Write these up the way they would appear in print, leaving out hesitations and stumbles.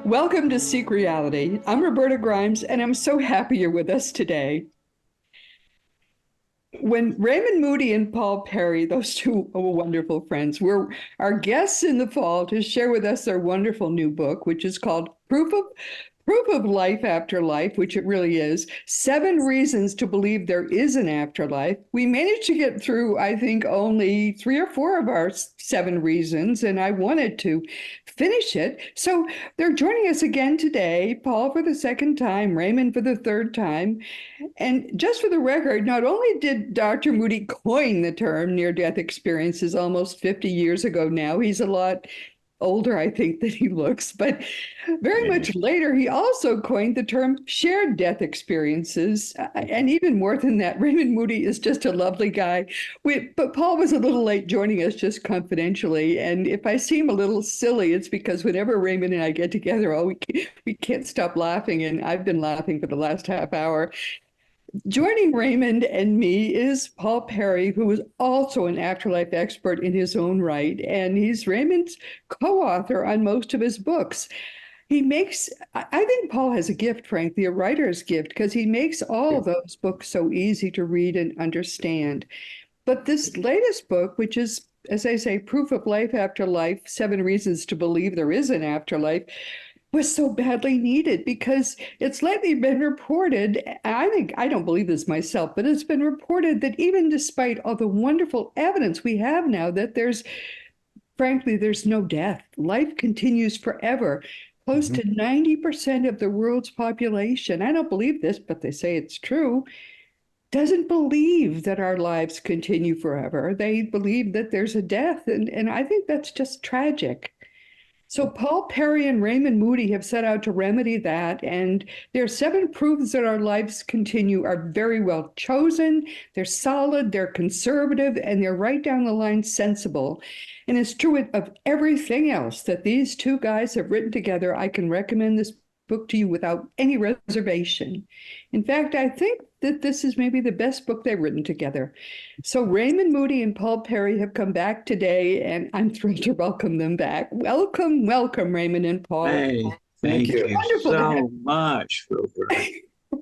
Welcome to Seek Reality. I'm Roberta Grimes, and I'm so happy you're with us today. When Raymond Moody and Paul Perry, those two wonderful friends, were our guests in the fall to share with us their wonderful new book, which is called Proof of Life After Life, which it really is. 7 reasons to believe there is an afterlife. We managed to get through, I think, only 3 or 4 of our 7 reasons, and I wanted to finish it. So they're joining us again today, Paul for the second time, Raymond for the third time. And just for the record, not only did Dr. Moody coin the term near-death experiences almost 50 years ago now, he's a lot older, I think, than he looks, but very much later, he also coined the term shared death experiences. And even more than that, Raymond Moody is just a lovely guy. But Paul was a little late joining us just confidentially. And if I seem a little silly, it's because whenever Raymond and I get together, we can't stop laughing. And I've been laughing for the last half hour. Joining Raymond and me is Paul Perry, who is also an afterlife expert in his own right, and he's Raymond's co-author on most of his books. I think Paul has a gift, frankly, a writer's gift, because he makes all those books so easy to read and understand. But this latest book, which is, as I say, Proof of Life After Life, 7 Reasons to Believe There Is an Afterlife, was so badly needed because it's lately been reported, I don't believe this myself, but it's been reported that even despite all the wonderful evidence we have now that frankly, there's no death. Life continues forever. Close to 90% of the world's population, I don't believe this, but they say it's true, doesn't believe that our lives continue forever. They believe that there's a death, and I think that's just tragic. So Paul Perry and Raymond Moody have set out to remedy that, and their 7 proofs that our lives continue are very well chosen. They're solid, they're conservative, and they're right down the line sensible. And it's true of everything else that these 2 guys have written together. I can recommend this book to you without any reservation. In fact, I think that this is maybe the best book they've written together. So Raymond Moody and Paul Perry have come back today, and I'm thrilled to welcome them back. Welcome, welcome, Raymond and Paul. Hey, thank you Wonderful so much, Robert.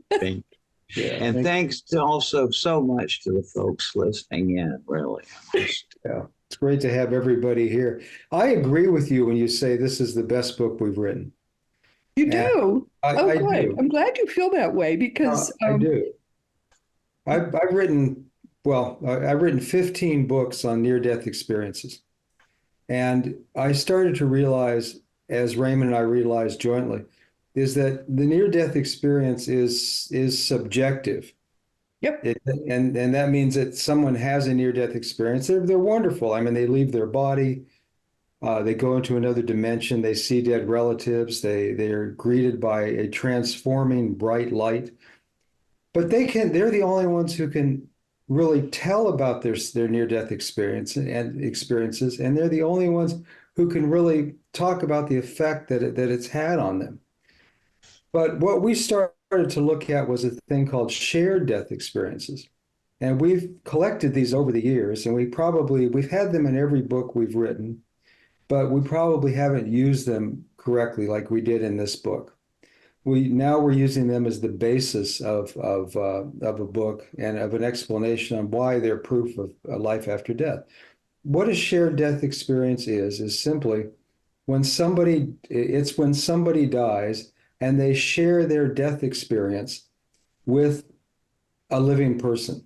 Thank you. Yeah, And thanks to also so much to the folks listening in, really. yeah, it's great to have everybody here. I agree with you when you say this is the best book we've written. You do? I good. do. I'm glad you feel that way because I do. I've written, I've written 15 books on near-death experiences. And I started to realize, as Raymond and I realized jointly, is that the near-death experience is subjective. Yep. And that means that someone has a near-death experience. They're wonderful. I mean, they leave their body, they go into another dimension, they see dead relatives, they are greeted by a transforming bright light. But they're the only ones who can really tell about their near-death experience and experiences, and they're the only ones who can really talk about the effect that it's had on them. But what we started to look at was a thing called shared death experiences. And we've collected these over the years, and we've had them in every book we've written, but we probably haven't used them correctly like we did in this book. We're using them as the basis of a book and of an explanation on why they're proof of a life after death. What a shared death experience is simply when somebody dies and they share their death experience with a living person.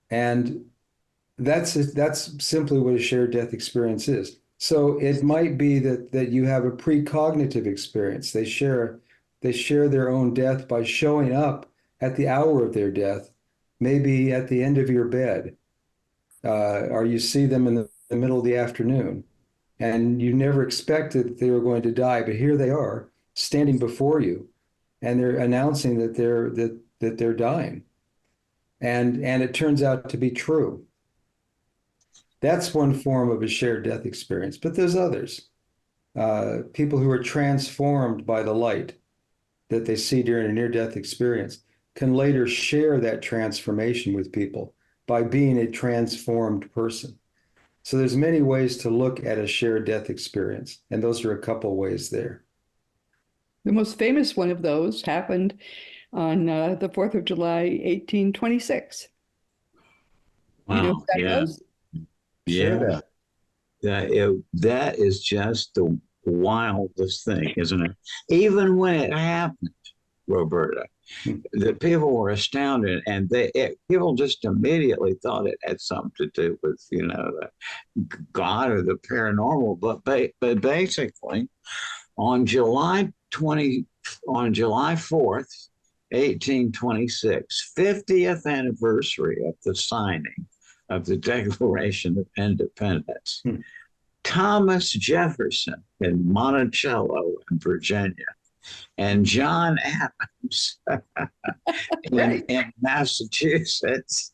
And that's simply what a shared death experience is. So it might be that you have a precognitive experience. They share their own death by showing up at the hour of their death, maybe at the end of your bed, or you see them in the middle of the afternoon, and you never expected that they were going to die, but here they are standing before you, and they're announcing that they're dying, and it turns out to be true. That's one form of a shared death experience, but there's others. People who are transformed by the light that they see during a near-death experience can later share that transformation with people by being a transformed person. So there's many ways to look at a shared death experience, and those are a couple ways there. The most famous one of those happened on the 4th of July, 1826. You know Wow. what that Yeah. was? Share Yeah. that. That is just the wildest thing, isn't it? Even when it happened, Roberta, Hmm. the people were astounded, and people just immediately thought it had something to do with, the God or the paranormal. But basically, on July 4th, 1826, 50th anniversary of the signing of the Declaration of Independence, Hmm. Thomas Jefferson in Monticello in Virginia and John Adams Right. in Massachusetts,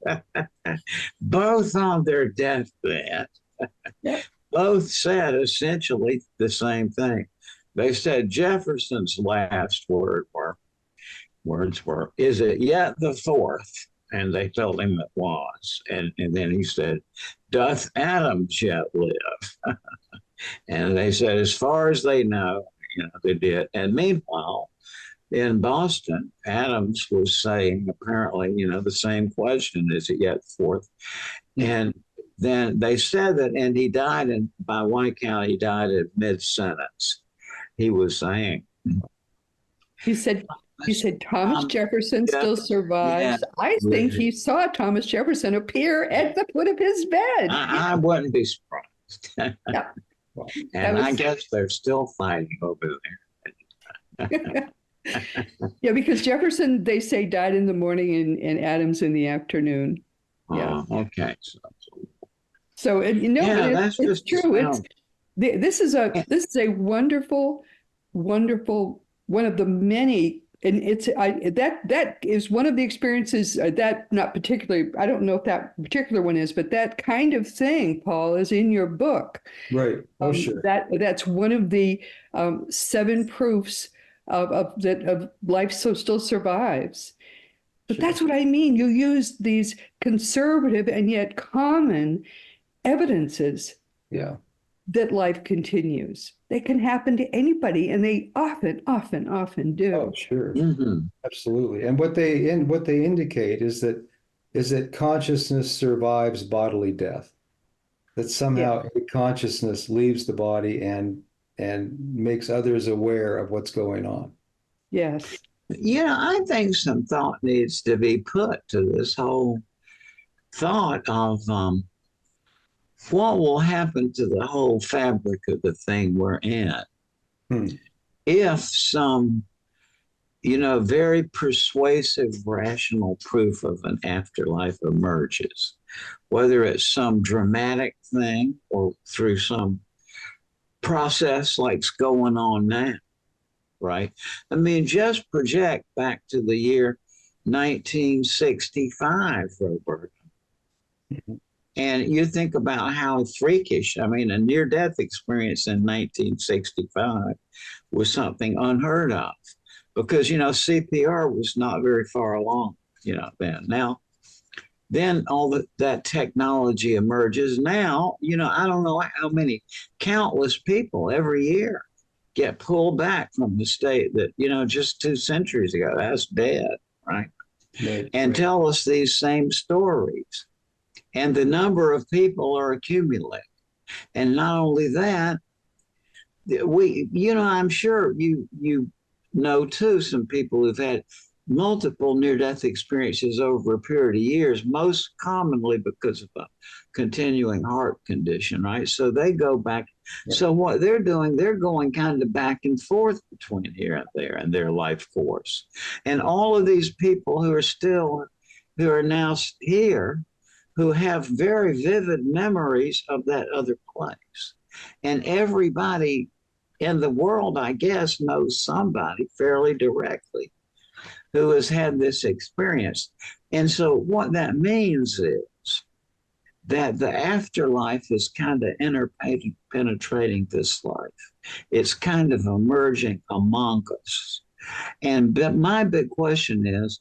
both on their deathbed, Yep. both said essentially the same thing. They said Jefferson's last words were, "Is it yet the fourth?" And they told him it was. And then he said, "Doth Adams yet live?" And they said, as far as they know, they did. And meanwhile, in Boston, Adams was saying apparently, the same question, is it yet fourth? And then they said that, and he died by one account, he died at mid-sentence. He was saying, He said, Thomas Jefferson yeah, still yeah, survives. I think he saw Thomas Jefferson appear at the foot of his bed. I wouldn't be surprised. Yeah. And I guess they're still fighting over there. Yeah, because Jefferson, they say, died in the morning and Adams in the afternoon. Yeah. Okay. So, and, but Yeah, that's it's just true. This is a wonderful, wonderful, one of the many, and that is one of the experiences that not particularly, I don't know if that particular one is, but that kind of thing, Paul, is in your book. Right. Oh, sure. That's one of the 7 proofs of life still survives. But Sure. that's what I mean. You use these conservative and yet common evidences Yeah. that life continues. They can happen to anybody, and they often, often, often do. Oh, sure. Mm-hmm. Absolutely. And what they indicate is that consciousness survives bodily death. That somehow a consciousness leaves the body and makes others aware of what's going on. Yes. I think some thought needs to be put to this whole thought of what will happen to the whole fabric of the thing we're in Hmm. if some, very persuasive rational proof of an afterlife emerges, whether it's some dramatic thing or through some process like's going on now, right? I mean, just project back to the year 1965, Robert. Mhm. And you think about how freakish, a near death experience in 1965 was something unheard of because, CPR was not very far along, then. Now, then all that technology emerges. Now, I don't know how many countless people every year get pulled back from the state that, just 2 centuries ago, that's dead, right? Right. And tell us these same stories. And the number of people are accumulating. And not only that, I'm sure you know too, some people who've had multiple near-death experiences over a period of years, most commonly because of a continuing heart condition, right? So they go back. Yeah. So what they're doing, they're going kind of back and forth between here and there in their life course. And all of these people who are now here, who have very vivid memories of that other place. And everybody in the world, I guess, knows somebody fairly directly who has had this experience. And so what that means is that the afterlife is kind of penetrating this life. It's kind of emerging among us. But my big question is,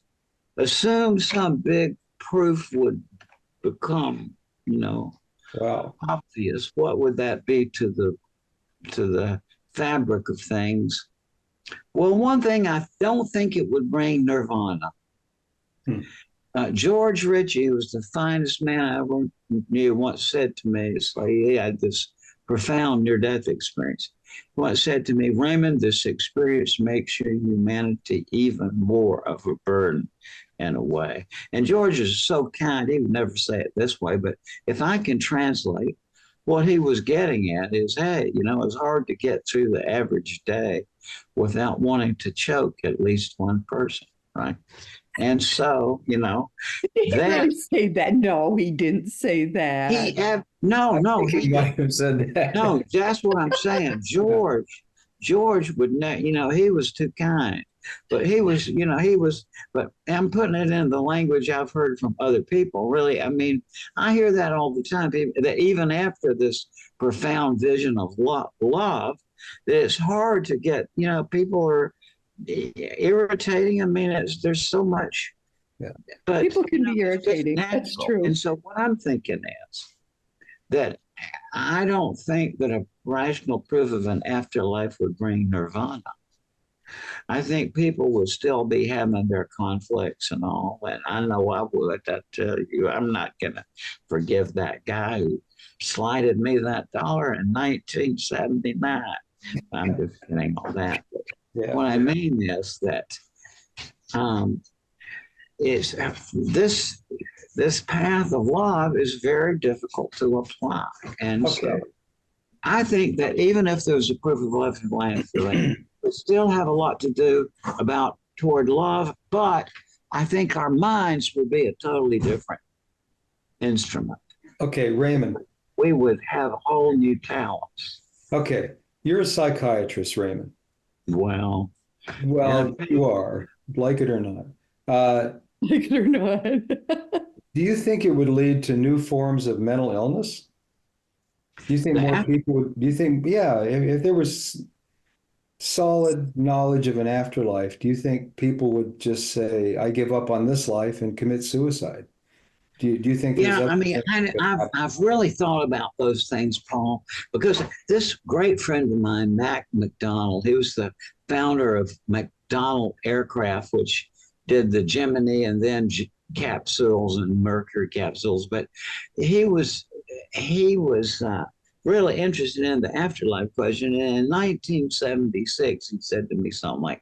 assume some big proof would become, Wow. obvious, what would that be to the fabric of things? Well, one thing, I don't think it would bring nirvana. Hmm. George Ritchie, who was the finest man I ever knew, once said to me, it's like he had this profound near-death experience. He once said to me, Raymond, this experience makes your humanity even more of a burden in a way. And George is so kind, he would never say it this way, but if I can translate, what he was getting at is, hey, it's hard to get through the average day without wanting to choke at least one person, right? And so, Did he that really say that? No, he didn't say that. no, I no, think he might have said that. no, that's what I'm saying. George would not, he was too kind, but but I'm putting it in the language I've heard from other people. Really, I mean, I hear that all the time. That even after this profound vision of love, that it's hard to get, people are irritating. I mean, there's so much, Yeah. but People can be it's just irritating. That's natural. true. And so what I'm thinking is that I don't think that a rational proof of an afterlife would bring nirvana. I think people would still be having their conflicts and all, and I know I would. I tell you, I'm not going to forgive that guy who slighted me that dollar in 1979. I'm just kidding on that. Yeah. What I mean is that it's this path of love is very difficult to apply, and so I think that even if there's a proof of love in life, we still have a lot to do toward love, but I think our minds would be a totally different instrument. Okay, Raymond. We would have whole new talents. Okay, you're a psychiatrist, Raymond. Well, You are, like it or not. Like it or not. Do you think it would lead to new forms of mental illness? Do you think more people would, yeah, if there was solid knowledge of an afterlife, do you think people would just say, I give up on this life and commit suicide? Do you think there's I mean, I've really thought about those things, Paul, because this great friend of mine, Mac McDonald, he was the founder of McDonnell Aircraft, which did the Gemini and then capsules and Mercury capsules. But he was really interested in the afterlife question. And in 1976, he said to me something like,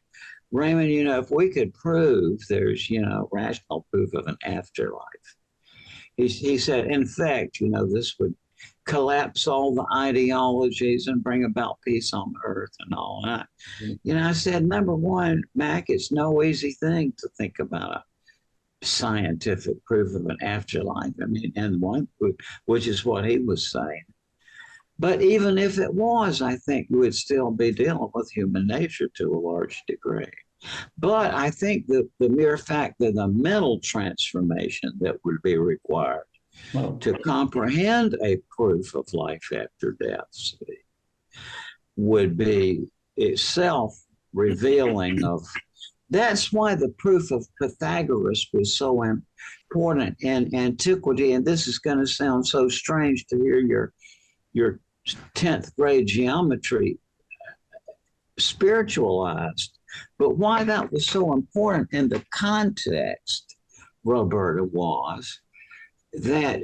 Raymond, if we could prove there's, rational proof of an afterlife, he said, in fact, this would collapse all the ideologies and bring about peace on earth and all that. I said, number one, Mac, it's no easy thing to think about a scientific proof of an afterlife. I mean, and one, which is what he was saying. But even if it was, I think we would still be dealing with human nature to a large degree. But I think that the mere fact that the mental transformation that would be required to comprehend a proof of life after death would be itself revealing of. That's why the proof of Pythagoras was so important in antiquity. And this is going to sound so strange to hear your 10th grade geometry spiritualized, but why that was so important in the context, Roberta, was that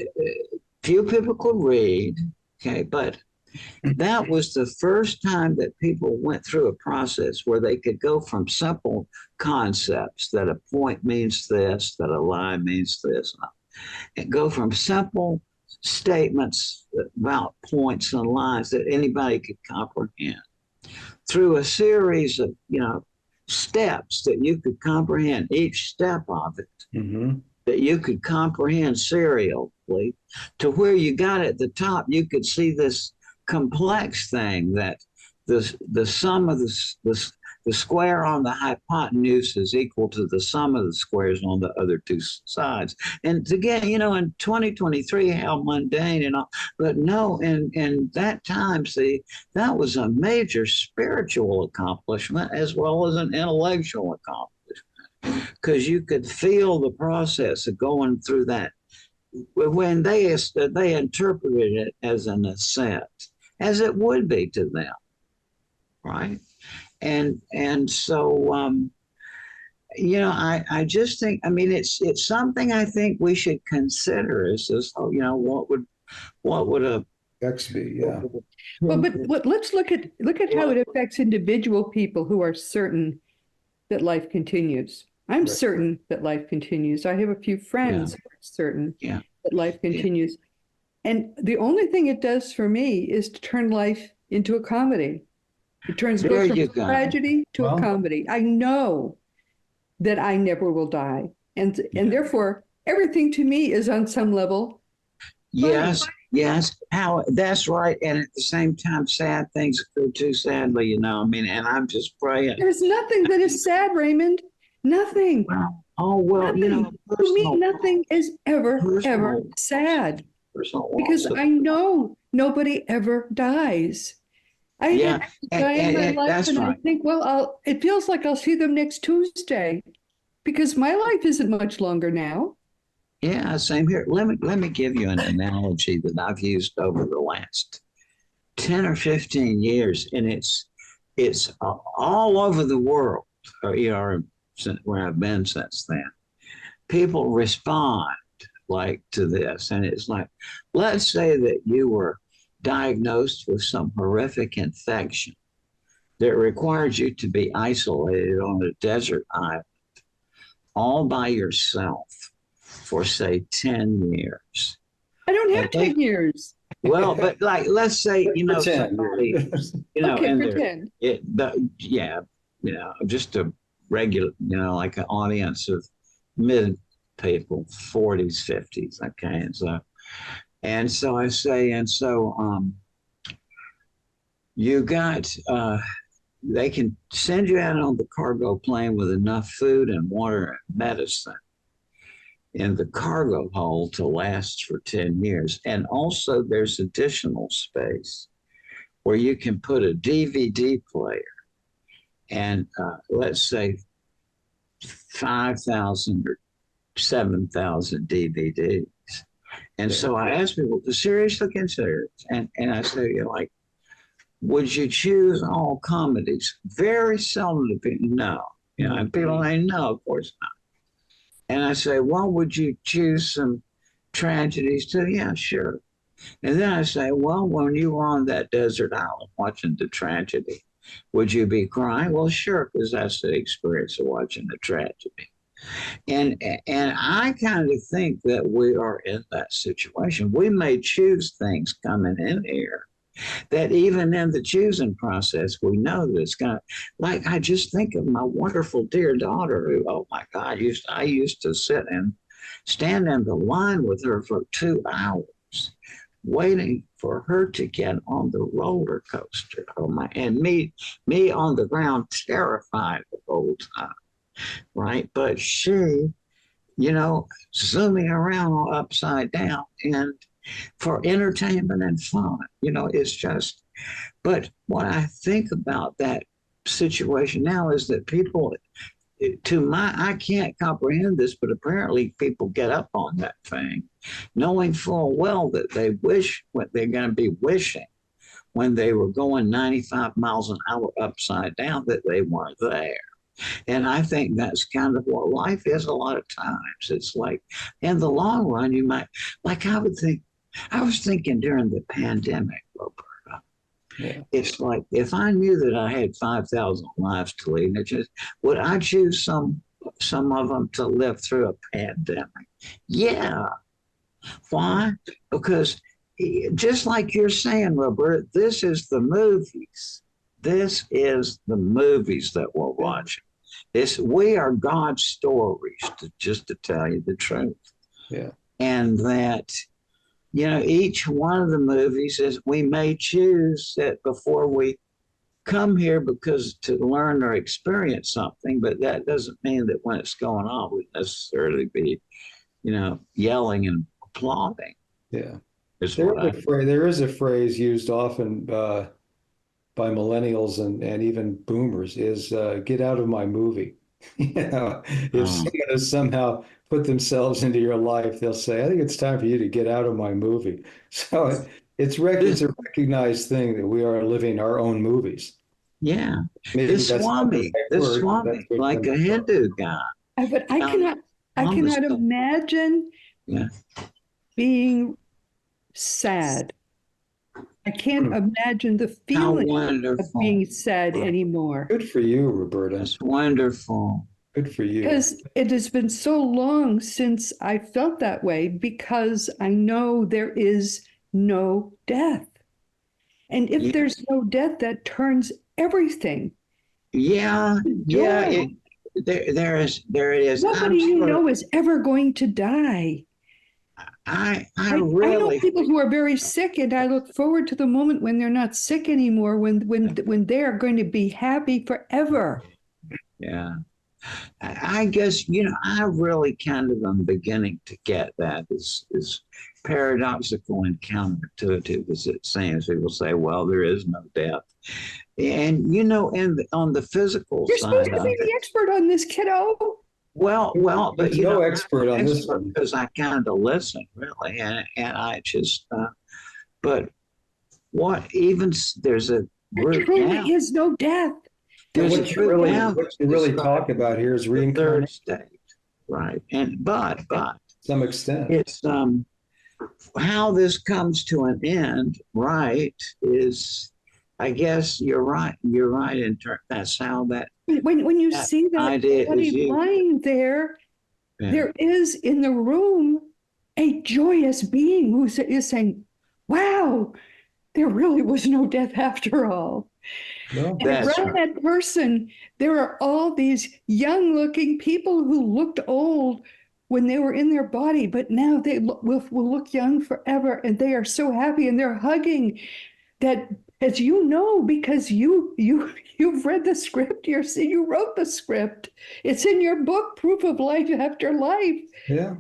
few people could read, okay, but that was the first time that people went through a process where they could go from simple concepts that a point means this, that a line means this, and go from simple statements about points and lines that anybody could comprehend through a series of, steps that you could comprehend, each step of it, that you could comprehend serially, to where you got at the top, you could see this complex thing that the sum of the square on the hypotenuse is equal to the sum of the squares on the other two sides. And again, in 2023, how mundane and all, but no, in that time, see, that was a major spiritual accomplishment as well as an intellectual accomplishment, because you could feel the process of going through that when they interpreted it as an ascent, as it would be to them, right? And so I just think, I mean, it's something I think we should consider is this, what would a XB, yeah. But let's look at how it affects individual people who are certain that life continues. I'm Right. certain that life continues. I have a few friends who are certain Yeah. that life continues. And the only thing it does for me is to turn life into a comedy. It goes There from you go. tragedy to a Well- comedy. I know that I never will die. And therefore, everything to me is on some level. Yes, yes, how that's right. And at the same time, sad things occur too, sadly, I mean, and I'm just praying. There's nothing that is sad, Raymond. Nothing. Well, Nothing. To me, nothing is ever sad. Because I know nobody ever dies. I Yeah, die in my life, that's and I right. think, well, it feels like I'll see them next Tuesday, because my life isn't much longer now. Yeah, same here. Let me give you an analogy that I've used over the last 10 or 15 years, and it's all over the world, or since where I've been since then. People respond like to this, and it's like, let's say that you were diagnosed with some horrific infection that required you to be isolated on a desert island all by yourself for say 10 years. I don't have Okay. 10 years. Well, but like, let's say, Pretend. somebody, Okay, and pretend. just a regular, like an audience of mid people, 40s, 50s. Okay. And so I say, you got, they can send you out on the cargo plane with enough food and water and medicine in the cargo hold to last for 10 years. And also there's additional space where you can put a DVD player and let's say 5,000 or 7,000 DVDs. And so I ask people to seriously consider it. And I say, like, would you choose all comedies? Very seldom do people no. And people say, no, of course not. And I say, well, would you choose some tragedies too? Yeah, sure. And then I say, well, when you were on that desert island watching the tragedy, would you be crying? Well, sure, because that's the experience of watching a tragedy. And I kind of think that we are in that situation. We may choose things coming in here that even in the choosing process, we know that it's going to, like, I just think of my wonderful dear daughter who, oh my God, I used to sit and stand in the line with her for 2 hours waiting for her to get on the roller coaster. And me on the ground, terrified the whole time, right? But she, zooming around upside down and for entertainment and fun, it's just, but what I think about that situation now is that people, I can't comprehend this, but apparently people get up on that thing, knowing full well that they wish what they're going to be wishing when they were going 95 miles an hour upside down that they weren't there. And I think that's kind of what life is a lot of times. It's like, in the long run, you might, like I was thinking during the pandemic, Roberta, it's like, if I knew that I had 5,000 lives to lead, would I choose some of them to live through a pandemic? Yeah. Why? Because just like you're saying, Roberta, this is the movies. This is the movies that we're watching. We are God's stories, just to tell you the truth. Yeah. And that, each one of the movies is, we may choose that before we come here because to learn or experience something, but that doesn't mean that when it's going on, we necessarily be, yelling and applauding. Yeah. There is a phrase used often by millennials and even boomers is get out of my movie. If someone has somehow put themselves into your life, they'll say, I think it's time for you to get out of my movie. So it's a recognized thing that we are living our own movies. Yeah. Maybe that's not the right The word, but that's Swami, what like comes a across. Hindu guy. But I Um, cannot, I Thomas, cannot imagine yeah. being sad. I can't imagine the How feeling of wonderful. being sad anymore. Good for you, Roberta. That's wonderful. Good for you. Because it has been so long since I felt that way, because I know there is no death. And if Yeah. there's no death, that turns everything Yeah. to Yeah. joy. There it is. Nobody you know is ever going to die. I I know really, people who are very sick, and I look forward to the moment when they're not sick anymore, when they are going to be happy forever. yeah. I guess, I really kind of am beginning to get that is paradoxical and counterintuitive as it seems. People say, well, there is no death. And, on the physical You're supposed side to of be the it, expert on this, kiddo. well, but There's no expert on this expert one. because I kind of listen really, and I just, but there's a There group truly now. is no death. There's What a you group now what you really talk about here is the third reincarnation state, right? And but to some extent. it's how this comes to an end, right? Is I guess you're right. You're right in that's how that When you that see that idea is body used. lying there, Yeah. there is in the room a joyous being who is saying, wow, there really was no death after all. No? And That's around right. that person, there are all these young looking people who looked old when they were in their body, but now they will look young forever. And they are so happy and they're hugging that, as you know, because you've read the script, you wrote the script. It's in your book, Proof of Life After Life. Yeah.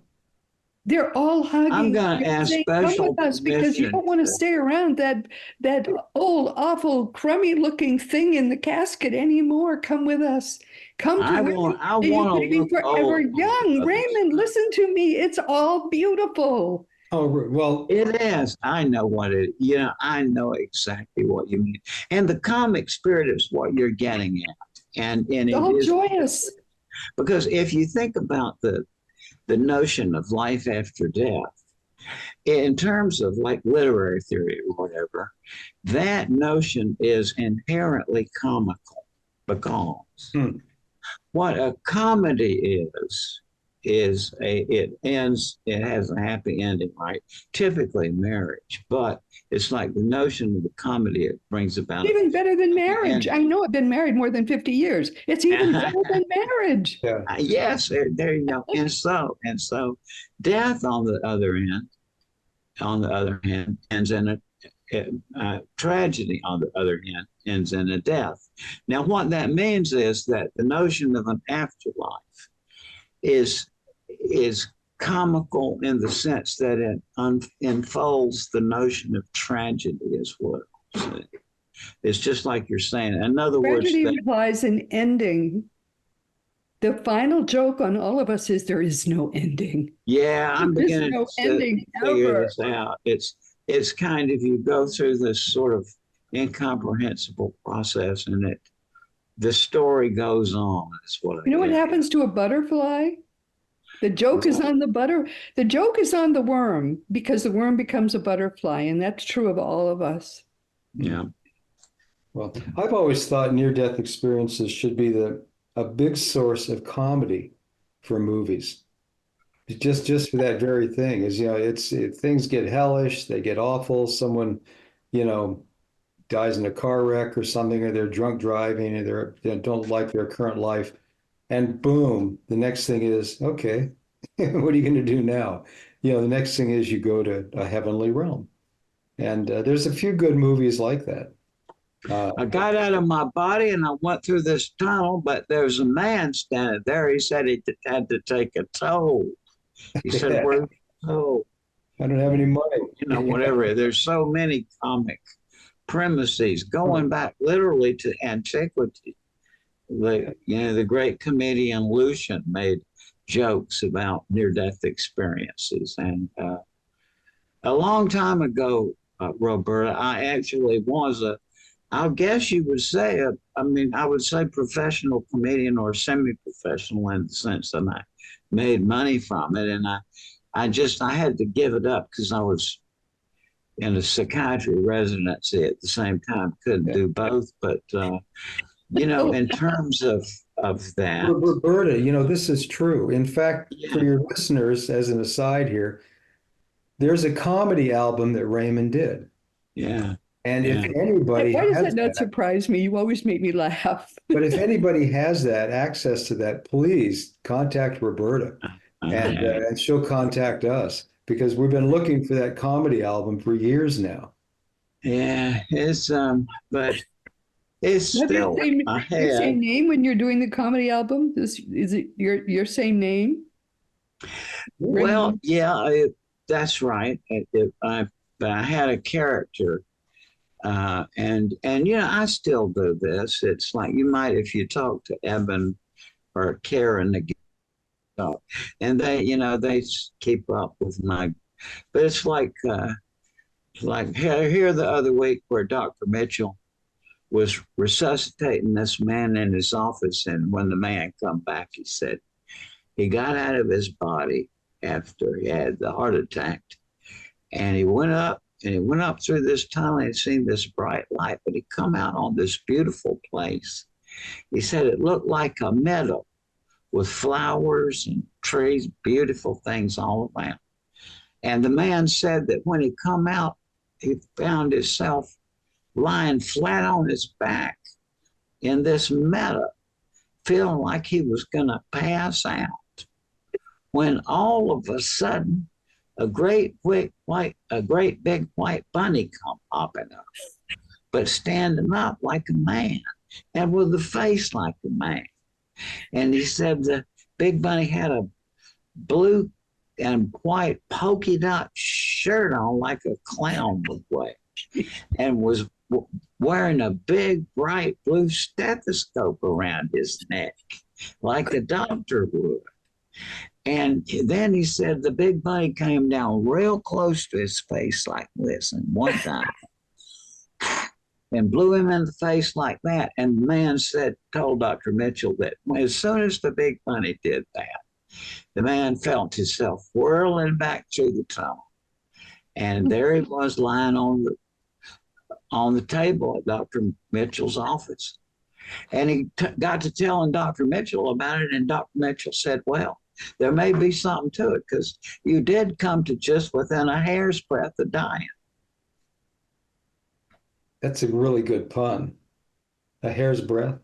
They're all hugging. I'm going to ask saying, come special with us because you permission. don't want to stay around that old, awful, crummy looking thing in the casket anymore. Come with us. Come I to where want you to can be look forever old. young. Raymond, listen to me. It's all beautiful. Oh, well, It is. I know what it. I know exactly what you mean. And the comic spirit is what you're getting at, and It's it all is joyous. because if you think about the notion of life after death, in terms of like literary theory or whatever, that notion is inherently comical because what a comedy it has a happy ending, right? Typically marriage, but it's like the notion of the comedy it brings about. Even better than marriage. I know I've been married more than 50 years. It's even better than marriage. yeah. Yes, there you go. And so death on the other hand, ends in a tragedy on the other hand ends in a death. Now, what that means is that the notion of an afterlife is comical in the sense that it unfolds the notion of tragedy as well. So it's just like you're saying. In other Tragedy words, implies an ending. The final joke on all of us is there is no ending. yeah, I'm There's beginning no to ending figure ever. this out. It's kind of you go through this sort of incomprehensible process, and the story goes on. Is what You know what happens to a butterfly? The joke is on the joke is on the worm because the worm becomes a butterfly, and that's true of all of us. Yeah. Well, I've always thought near-death experiences should be a big source of comedy for movies. Just for that very thing is, things get hellish, they get awful. Someone, dies in a car wreck or something, or they're drunk driving, or they don't like their current life, and boom, the next thing is, okay, what are you going to do now? The next thing is you go to a heavenly realm, and there's a few good movies like that. I got out of my body and I went through this tunnel, but there's a man standing there. He said he had to take a toll. He said, "Where's the toll?" I don't have any money. Whatever. There's so many comic premises going back literally to antiquity. The great comedian Lucian made jokes about near-death experiences. And a long time ago, Roberta, I actually was I guess you would say, I would say professional comedian or semi-professional in the sense that I made money from it. And I had to give it up because I was in a psychiatry residency at the same time, couldn't do both. But, in terms of that. Roberta, this is true. In fact, Yeah. for your listeners, as an aside here, there's a comedy album that Raymond did. Yeah. And Yeah. if anybody Why does has that not surprise me? You always make me laugh. but if anybody has that access to that, please contact Roberta, and she'll contact us because we've been looking for that comedy album for years now. Yeah, but it's Have still your ahead. same name when you're doing the comedy album? Is it your same name? Well, yeah, that's right. But I had a character, and I still do this. It's like you might if you talk to Eben or Karen again, and they keep up with my. But it's like here the other week where Dr. Mitchell was resuscitating this man in his office, and when the man come back, he said he got out of his body after he had the heart attack, and he went up through this tunnel and seen this bright light, but he come out on this beautiful place. He said it looked like a meadow with flowers and trees, beautiful things all around. And the man said that when he come out, he found himself lying flat on his back in this meadow, feeling like he was going to pass out. When all of a sudden, a great big white bunny come popping up, but standing up like a man and with a face like a man. And he said the big bunny had a blue and white polka dot shirt on like a clown would wear, and was wearing a big bright blue stethoscope around his neck like a doctor would. And then he said the big bunny came down real close to his face like this, and one time and blew him in the face like that. And the man told Dr. Mitchell that as soon as the big bunny did that, the man felt himself whirling back through the tunnel. And there he was lying on the table at Dr. Mitchell's office. And he got to telling Dr. Mitchell about it, and Dr. Mitchell said, well, there may be something to it because you did come to just within a hair's breadth of dying. That's a really good pun. A hair's breadth.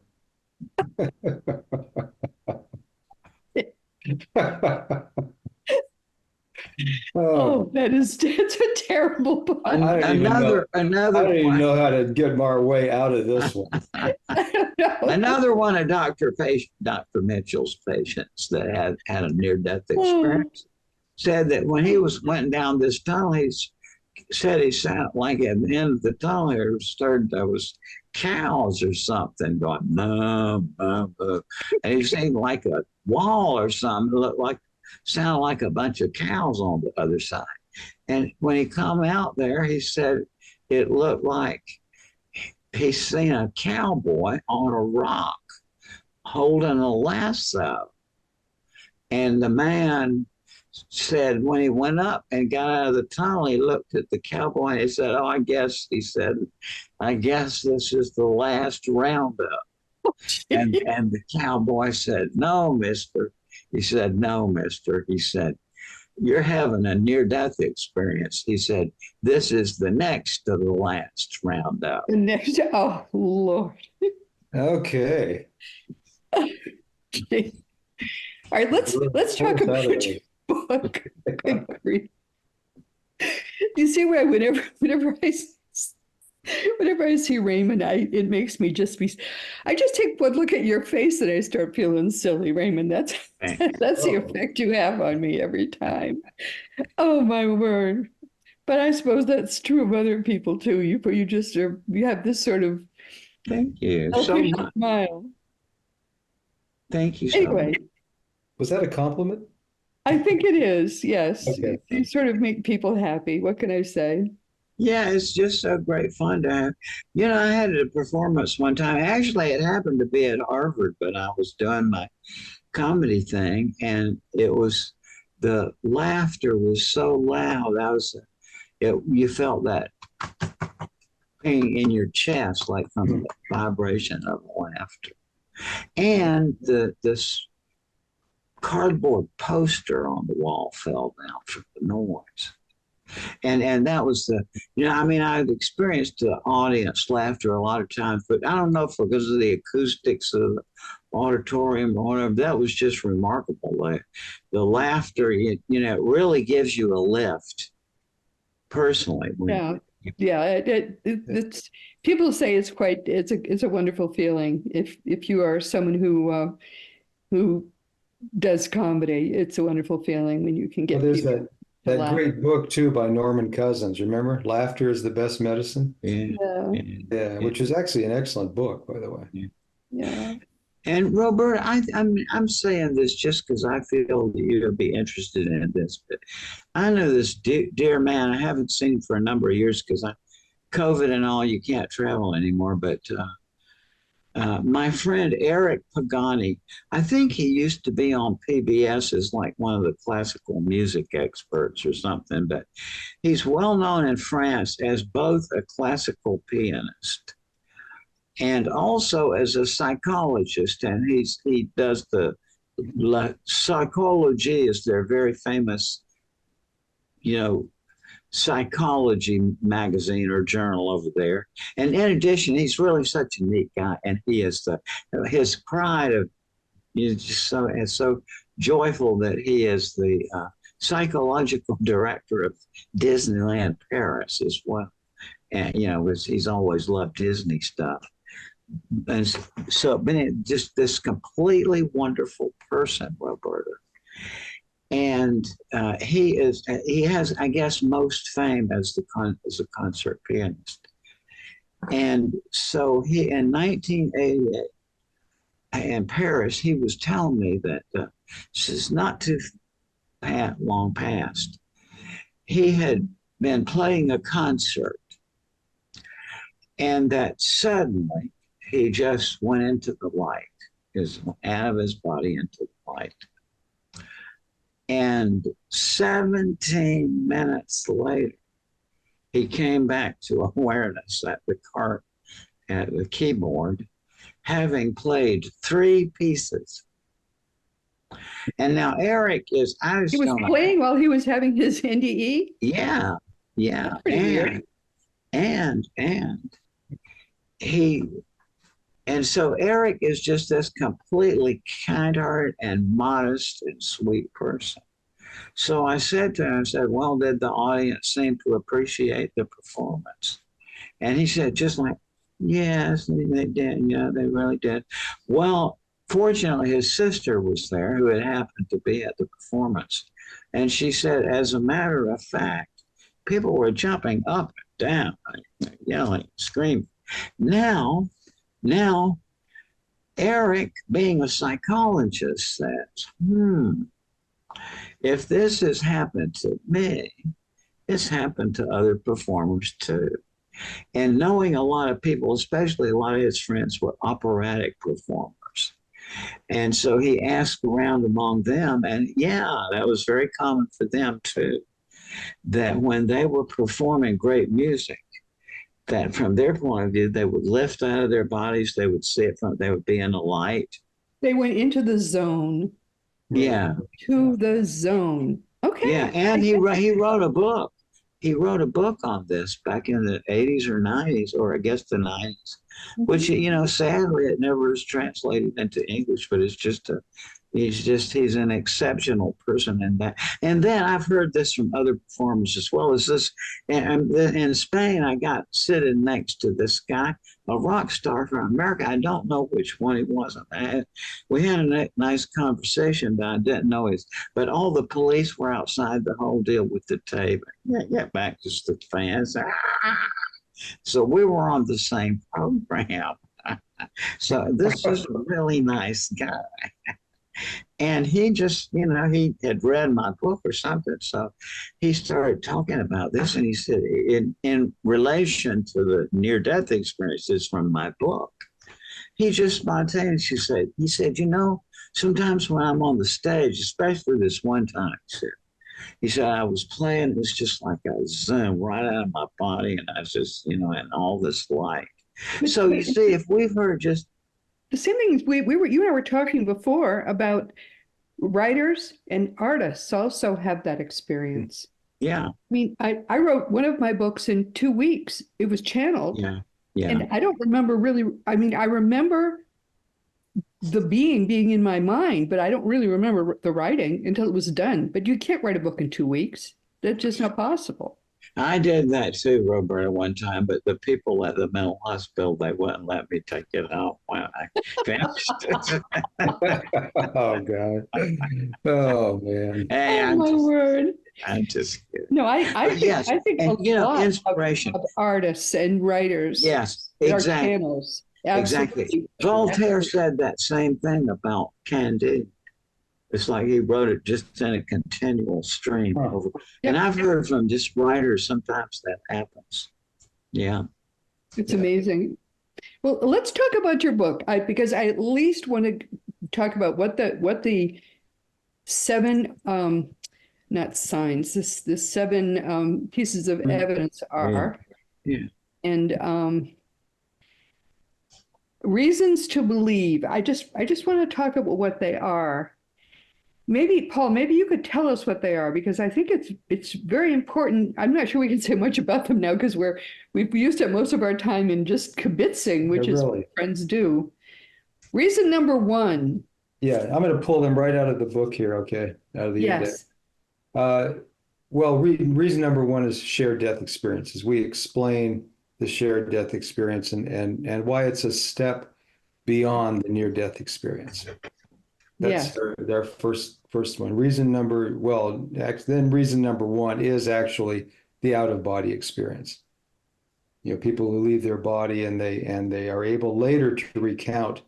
Oh, that's a terrible pun. I don't even know how to get our way out of this one. I don't know. Another one of Dr. Mitchell's patients that had a near-death experience said that when he went down this tunnel, he said he sounded like at the end of the tunnel there was cows or something going and he seemed like a wall or something. It looked sounded like a bunch of cows on the other side. And when he come out there, he said it looked like he's seen a cowboy on a rock holding a lasso. And the man said when he went up and got out of the tunnel, he looked at the cowboy and he said, oh, I guess this is the last roundup. And the cowboy said, no, mister. He said, no, mister. He said, you're having a near-death experience. He said, this is the next to the last roundup. The next, oh, Lord. Okay. All right, let's talk about your book. You see where whenever I see Raymond, it makes me I just take one look at your face and I start feeling silly, Raymond. That's the effect you have on me every time. Oh my word. But I suppose that's true of other people too. You have this sort of Thank you so smile. Thank you so Anyway, much. Was that a compliment? I think it is, yes. Okay. You sort of make people happy. What can I say? Yeah, it's just so great fun to have. I had a performance one time. Actually, it happened to be at Harvard, but I was doing my comedy thing, and the laughter was so loud. You felt that pain in your chest, like from the vibration of laughter. And this cardboard poster on the wall fell down from the noise. And that was I've experienced the audience laughter a lot of times, but I don't know if because of the acoustics of the auditorium or whatever, that was just remarkable. The laughter, it really gives you a lift personally. Yeah. Yeah, it's people say it's a wonderful feeling if you are someone who does comedy. It's a wonderful feeling when you can Well, get there's people to that laugh. great book too by Norman Cousins. Remember, Laughter is the Best Medicine? Yeah, Yeah, Yeah, which is actually an excellent book, by the way. yeah. yeah. And Robert, I'm saying this just because I feel that you'll be interested in this, but I know this dear man. I haven't seen him for a number of years because COVID and all, you can't travel anymore. But my friend Eric Pagani, I think he used to be on PBS as like one of the classical music experts or something, but he's well known in France as both a classical pianist and also as a psychologist. And he does the La Psychologie is their very famous, psychology magazine or journal over there. And in addition, he's really such a neat guy, and he is his pride of just so joyful that he is the psychological director of Disneyland Paris as well. And he's always loved Disney stuff. And so, been just this completely wonderful person, Roberta. And he has, I guess, most fame as a concert pianist. And so he, in 1988, in Paris, he was telling me that this is not too long past. He had been playing a concert, and that suddenly he just went into the light, out of his body into the light. And 17 minutes later, he came back to awareness at the keyboard, having played 3 pieces. And now Eric He was playing while he was having his NDE. Yeah, yeah, That's pretty weird. And so Eric is just this completely kind-hearted and modest and sweet person. So I said to him, well, did the audience seem to appreciate the performance? And he said, just like, yes, they did. Yeah, they really did. Well, fortunately, his sister was there who had happened to be at the performance. And she said, as a matter of fact, people were jumping up and down, yelling, screaming. Now, Eric, being a psychologist, says, if this has happened to me, it's happened to other performers too. And knowing a lot of people, especially a lot of his friends, were operatic performers. And so he asked around among them, and yeah, that was very common for them too, that when they were performing great music, that from their point of view, they would lift out of their bodies, they would see it they would be in the light. They went into the zone. Yeah. To the zone. Okay. Yeah, and he wrote a book. He wrote a book on this back in the 80s or 90s, or I guess the 90s, which, sadly, it never is translated into English, but he's an exceptional person in that. And then I've heard this from other performers as well as this. And in Spain, I got sitting next to this guy, a rock star from America. I don't know which one he was. We had a nice conversation, but I didn't know his. But all the police were outside the whole deal with the tape. Get back to the fans. So we were on the same program. So this is a really nice guy. And he just, he had read my book or something. So he started talking about this. And he said, in relation to the near death experiences from my book, he just spontaneously said, sometimes when I'm on the stage, especially this one time, he said, I was playing, it was just like I zoomed right out of my body. And I was just, in all this light. So you see, if we've heard just the same thing, you and I were talking before about writers and artists also have that experience. yeah, I mean, I wrote one of my books in 2 weeks. It was channeled. yeah, yeah. And I don't remember really, I mean, I remember the being in my mind, but I don't really remember the writing until it was done. But you can't write a book in 2 weeks. That's just not possible. I did that too, Roberta, one time, but the people at the mental hospital, they wouldn't let me take it out when I finished. Oh God. Oh man. Hey, Oh my word. I'm just kidding. No, I But yes, think and a lot inspiration. of artists and writers Yes, are exactly. channels. Exactly. Absolutely. Voltaire said that same thing about Candide. It's like he wrote it just in a continual stream Huh. over. And I've heard from just writers sometimes that happens. Yeah. It's amazing. Well, let's talk about your book, because I at least want to talk about what the seven not signs, the seven pieces of evidence are, Yeah. and reasons to believe. I just want to talk about what they are. Maybe, Paul, maybe you could tell us what they are, because I think it's very important. I'm not sure we can say much about them now because we've used up most of our time in just kibitzing, which is what friends do. Reason number one. Yeah, I'm going to pull them right out of the book here, okay? Out of the Yes. Well, reason number one is shared death experiences. We explain the shared death experience and why it's a step beyond the near death experience. That's their first one. Reason number one is actually the out of body experience. People who leave their body and they are able later to recount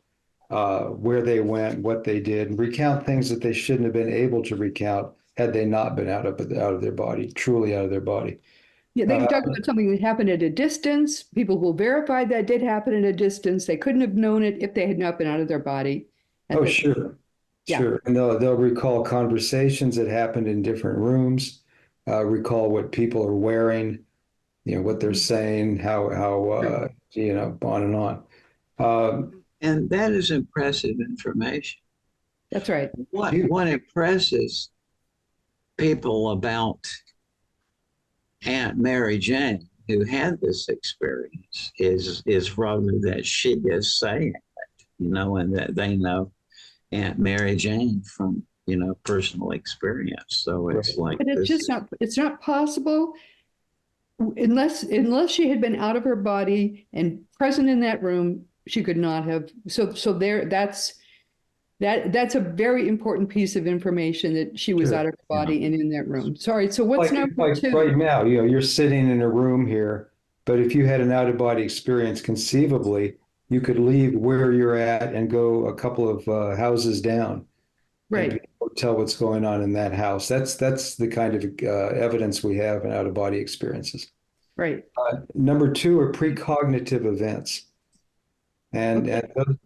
where they went, what they did, and recount things that they shouldn't have been able to recount had they not been out of their body, truly out of their body. Yeah, they can talk about something that happened at a distance. People will verify that did happen at a distance. They couldn't have known it if they had not been out of their body. Oh, sure. Yeah. Sure. And they'll recall conversations that happened in different rooms, recall what people are wearing, what they're saying, how on and on. And that is impressive information. That's right. What impresses people about Aunt Mary Jane, who had this experience, is rather that she is saying it, and that they know Aunt Mary Jane from personal experience. So it's like, but it's not possible unless she had been out of her body and present in that room. She could not have. So that's a very important piece of information, that she was out of her body and in that room. Sorry. So what's number two? Right now, you're sitting in a room here, but if you had an out of body experience, conceivably, you could leave where you're at and go a couple of houses down. Right. And tell what's going on in that house. That's the kind of evidence we have in out of body experiences. Right. Number two are precognitive events. And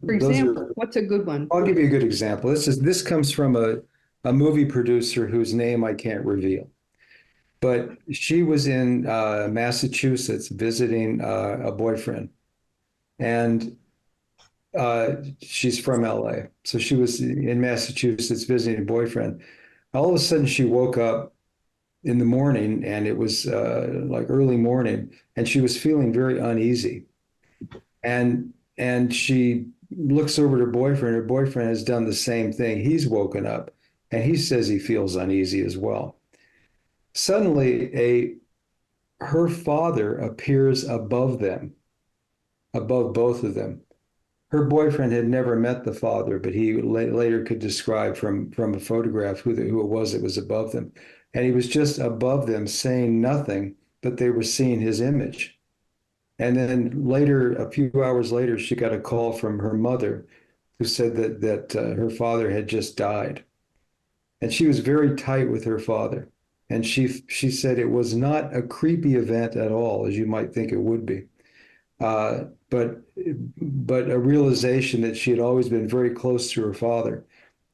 for example, what's a good one? I'll give you a good example. This comes from a movie producer whose name I can't reveal. But she was in Massachusetts visiting a boyfriend. And she's from LA. So she was in Massachusetts visiting a boyfriend. All of a sudden she woke up in the morning, and it was like early morning, and she was feeling very uneasy. And she looks over at her boyfriend. Her boyfriend has done the same thing. He's woken up, and he says he feels uneasy as well. Suddenly, her father appears above them, above both of them. Her boyfriend had never met the father, but he later could describe from a photograph who it was that was above them. And he was just above them, saying nothing, but they were seeing his image. And then later, a few hours later, she got a call from her mother who said that her father had just died, and she was very tight with her father. And she said it was not a creepy event at all, as you might think it would be, uh, but but a realization that she had always been very close to her father,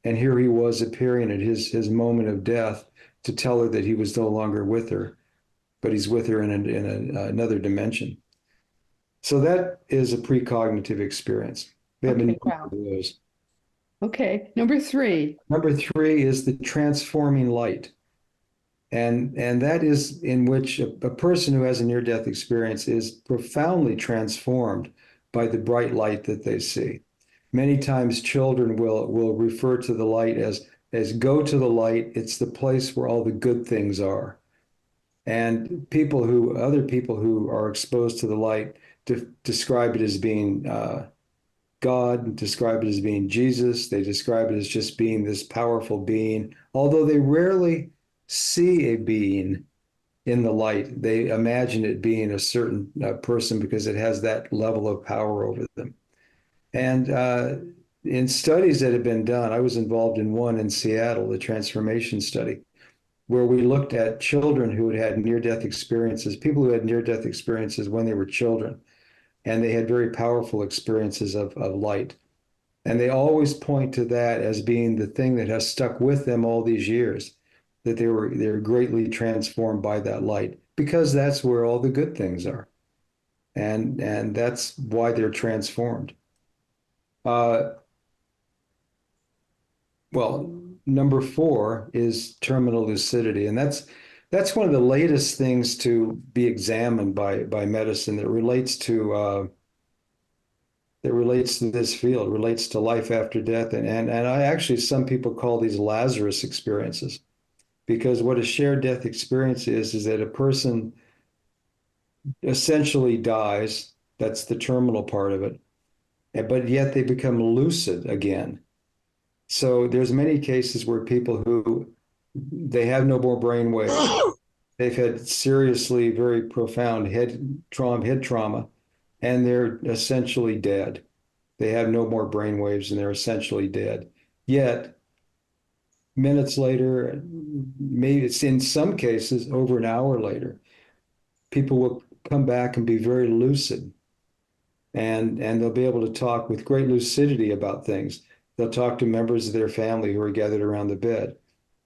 and here he was appearing at his moment of death to tell her that he was no longer with her, but he's with her another dimension. So that is a precognitive experience. We have many Okay, wow. of those. Okay, number 3. Number three is the transforming light. And that is in which a person who has a near-death experience is profoundly transformed by the bright light that they see. Many times children will refer to the light as go to the light. It's the place where all the good things are. And other people who are exposed to the light describe it as being God, describe it as being Jesus. They describe it as just being this powerful being, although they rarely see a being in the light. They imagine it being a certain person because it has that level of power over them. And in studies that have been done, I was involved in one in Seattle, the transformation study, where we looked at children who had near-death experiences, people who had near-death experiences when they were children, and they had very powerful experiences of light. And they always point to that as being the thing that has stuck with them all these years, that they were greatly transformed by that light, because that's where all the good things are. And that's why they're transformed. Uh, well, number 4 is terminal lucidity, and that's one of the latest things to be examined by medicine that relates to this field, relates to life after death, and I actually, some people call these Lazarus experiences, because what a shared death experience is that a person essentially dies. That's the terminal part of it, but yet they become lucid again. So there's many cases where people who they have no more brain waves. They've had seriously very profound head trauma, and they're essentially dead. They have no more brain waves and they're essentially dead. Yet, minutes later, maybe it's in some cases over an hour later, people will come back and be very lucid, and they'll be able to talk with great lucidity about things. They'll talk to members of their family who are gathered around the bed.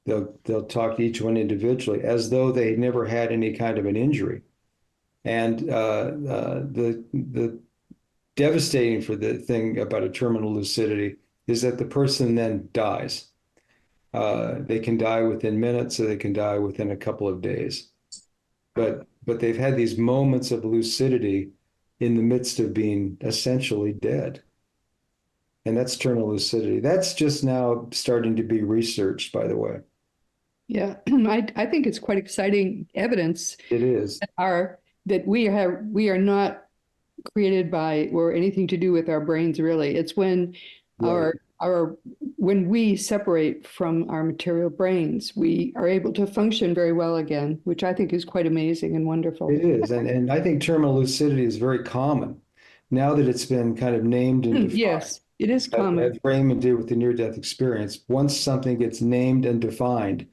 They'll talk to each one individually as though they never had any kind of an injury. And the devastating for the thing about a terminal lucidity is that the person then dies. They can die within minutes, or they can die within a couple of days. But they've had these moments of lucidity in the midst of being essentially dead. And that's terminal lucidity. That's just now starting to be researched, by the way. Yeah, I think it's quite exciting evidence It is. that we are not created by or anything to do with our brains, really. It's when Right. when we separate from our material brains, we are able to function very well again, which I think is quite amazing and wonderful. It is. And I think terminal lucidity is very common now that it's been kind of named and defined. Yes, it is common. As Raymond did with the near-death experience, once something gets named and defined,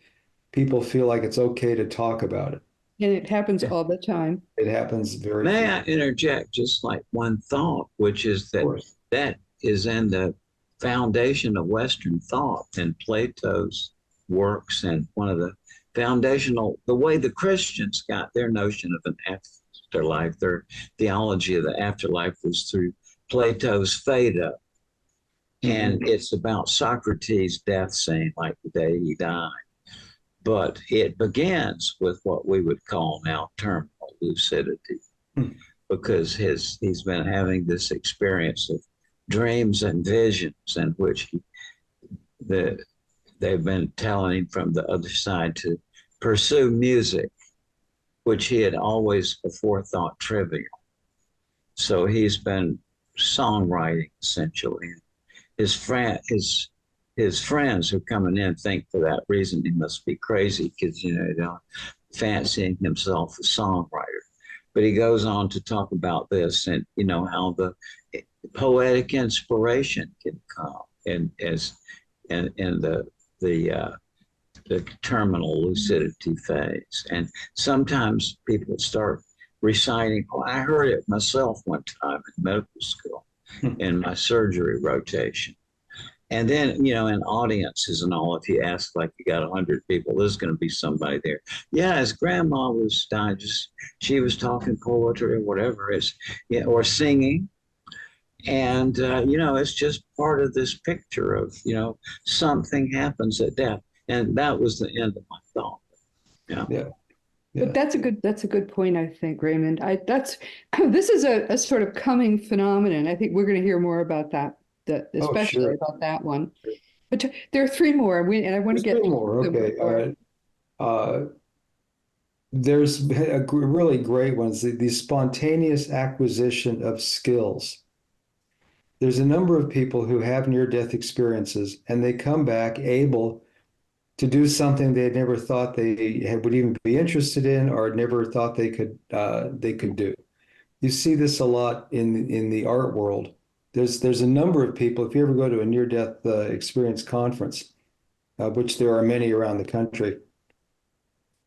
people feel like it's okay to talk about it. And it happens all the time. It happens very May I interject just like one thought, which is that is in the foundation of Western thought and Plato's works, and one of the the way the Christians got their notion of an afterlife, their theology of the afterlife was through Plato's Phaedo. And it's about Socrates' death scene, like the day he died. But it begins with what we would call now terminal lucidity, because he's been having this experience of dreams and visions in which they've been telling him from the other side to pursue music, which he had always before thought trivial. So he's been songwriting essentially. His friends who are coming in think for that reason he must be crazy, because fancying himself a songwriter. But he goes on to talk about this, and how poetic inspiration can come in the terminal lucidity phase. And sometimes people start reciting. Oh, I heard it myself one time in medical school in my surgery rotation. And then, in audiences and all, if you ask, like, you got 100 people, there's going to be somebody there. Yeah, his grandma was dying, she was talking poetry or whatever, or singing. And, it's just part of this picture of, something happens at death. And that was the end of my thought. Yeah. But that's a good point, I think, Raymond. This is a sort of coming phenomenon. I think we're going to hear more about that, especially sure. about that one. But there are three more, and I want to There's get three more. Okay. All right. There's a really great one, the spontaneous acquisition of skills. There's a number of people who have near-death experiences, and they come back able to do something they had never thought would even be interested in, or never thought they could do. You see this a lot in the art world. There's a number of people. If you ever go to a near-death experience conference, which there are many around the country,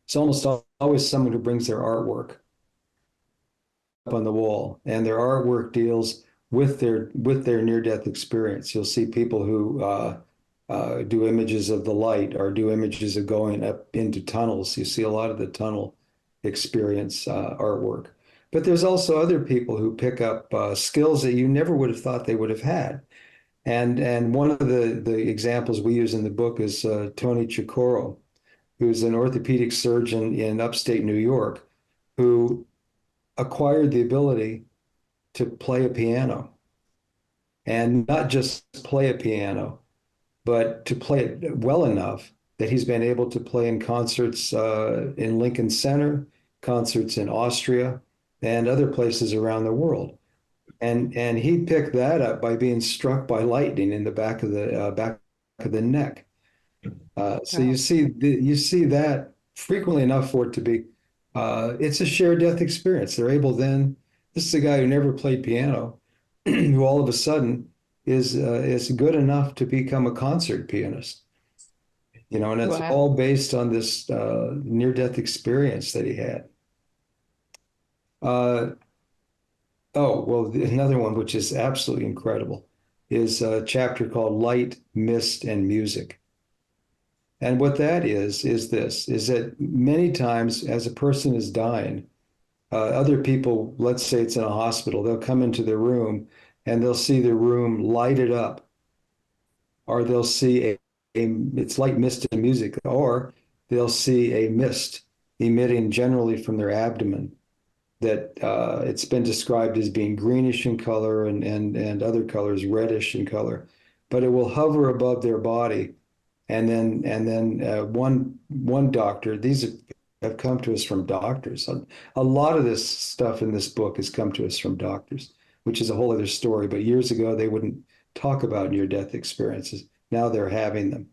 it's almost always someone who brings their artwork up on the wall, and their artwork deals with their near-death experience. You'll see people who do images of the light or do images of going up into tunnels. You see a lot of the tunnel experience artwork. But there's also other people who pick up skills that you never would have thought they would have had. And one of the examples we use in the book is Tony Chikoro, who's an orthopedic surgeon in upstate New York, who acquired the ability to play a piano. And not just play a piano, but to play it well enough that he's been able to play in concerts in Lincoln Center, concerts in Austria, and other places around the world. And he picked that up by being struck by lightning in the back of the neck. So you see that frequently enough for it to be it's a shared death experience. They're able then. This is a guy who never played piano, who all of a sudden is good enough to become a concert pianist. And it's all based on this near-death experience that he had. Another one, which is absolutely incredible, is a chapter called Light, Mist, and Music. And what that is that many times as a person is dying, other people, let's say it's in a hospital, they'll come into the room and they'll see the room lighted up, or they'll see it's light, mist, and music, or they'll see a mist emitting generally from their abdomen that it's been described as being greenish in color and other colors, reddish in color, but it will hover above their body. And then one doctor, these have come to us from doctors. A lot of this stuff in this book has come to us from doctors, which is a whole other story. But years ago, they wouldn't talk about near-death experiences. Now they're having them.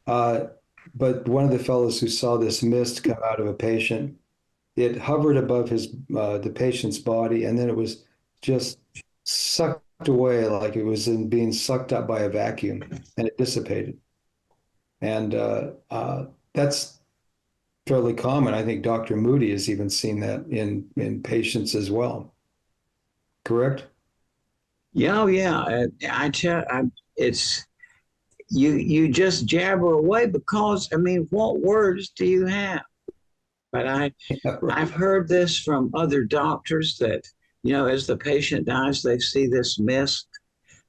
But one of the fellows who saw this mist come out of a patient, it hovered above the patient's body, and then it was just sucked away like it was being sucked up by a vacuum, and it dissipated. And that's fairly common. I think Dr. Moody has even seen that in patients as well. Correct? Yeah, it's you just jabber away because what words do you have? But I've heard this from other doctors that as the patient dies, they see this mist,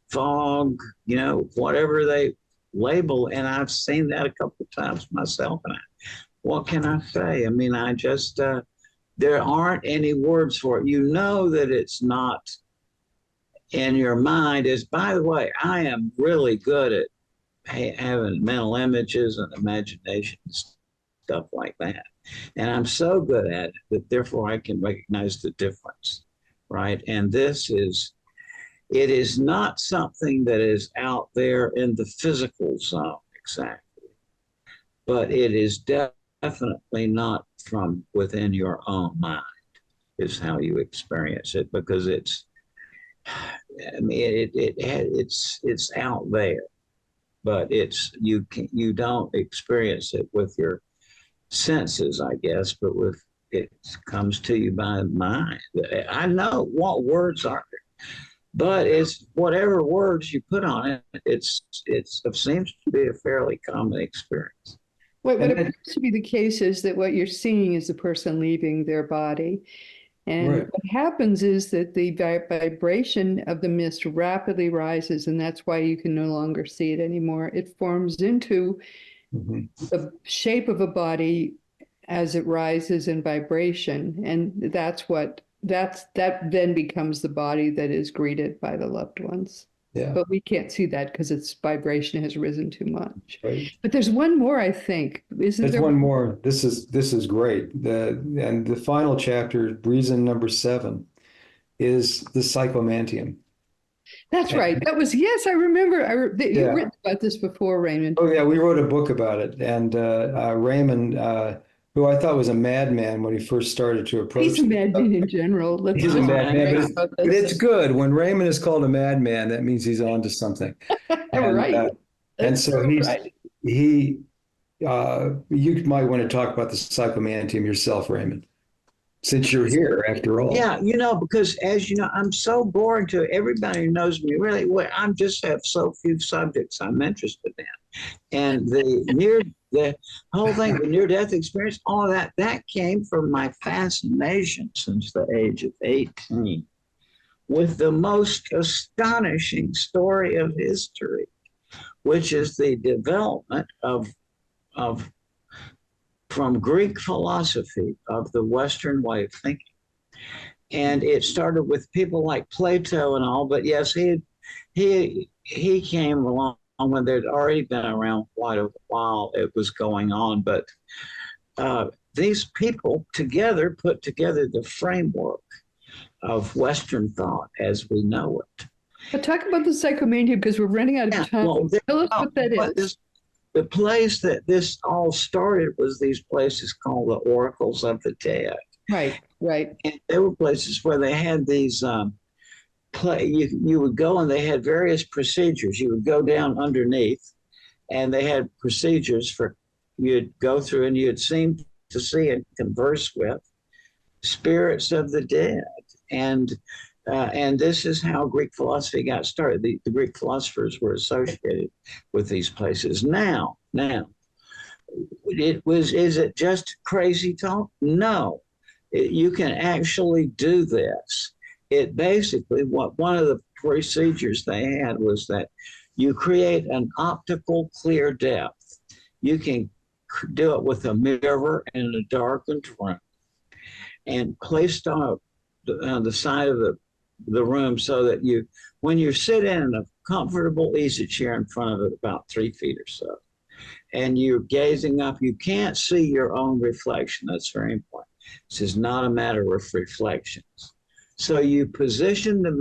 fog, whatever they label, and I've seen that a couple of times myself. And what can I say? I just there aren't any words for it. That it's not in your mind. By the way, I am really good at having mental images and imagination and stuff like that, and I'm so good at it that therefore I can recognize the difference, right? And it is not something that is out there in the physical zone exactly, but it is definitely not from within your own mind is how you experience it, because I mean, it's out there, but you don't experience it with your senses, I guess, but with it comes to you by mind. I know what words are there, but it's whatever words you put on it. It seems to be a fairly common experience. What And appears to be the case is that what you're seeing is the person leaving their body. And right. what happens is that the vibration of the mist rapidly rises, and that's why you can no longer see it anymore. It forms into Mhm. the shape of a body as it rises in vibration, and that then becomes the body that is greeted by the loved ones. Yeah. But we can't see that because its vibration has risen too much. Right. But there's one more, I think. Isn't There's there? one more. This is great. And the final chapter, reason number 7, is the psychomantium. That's And, right. That was, yes, I remember. You've yeah. written about this before, Raymond. Oh yeah, we wrote a book about it. And Raymond, who I thought was a madman when he first started to He's approach a this madman in general. Let's he's a just madman, write about but this. it's good. When Raymond is called a madman, that means he's on to something. And Right. and That's so so right. he you might want to talk about the psychomantium yourself, Raymond, since you're here after all. Yeah, because as you know, I'm so boring to everybody who knows me. Really, well, I just have so few subjects I'm interested in, and the whole thing, the near-death experience, all of that came from my fascination since the age of 18 with the most astonishing story of history, which is the development of from Greek philosophy of the Western way of thinking. And it started with people like Plato and all, but yes, he came along when there'd already been around quite a while it was going on. But these people together put together the framework of Western thought as we know it. But talk about the psychomania because we're running out of time. Well, Tell us what that is. The place that this all started was these places called the oracles of the dead. Right, right. And there were places where they had these you would go and they had various procedures. You would go down underneath and they had procedures for you'd go through and you'd seem to see and converse with spirits of the dead. And this is how Greek philosophy got started. The Greek philosophers were associated with these places. Now, is it just crazy talk? No, you can actually do this. It basically, one of the procedures they had was that you create an optical clear depth. You can do it with a mirror in a darkened room and placed on the side of the room so that when you sit in a comfortable easy chair in front of it about 3 feet or so, and you're gazing up, you can't see your own reflection. That's very important. This is not a matter of reflections. So you position the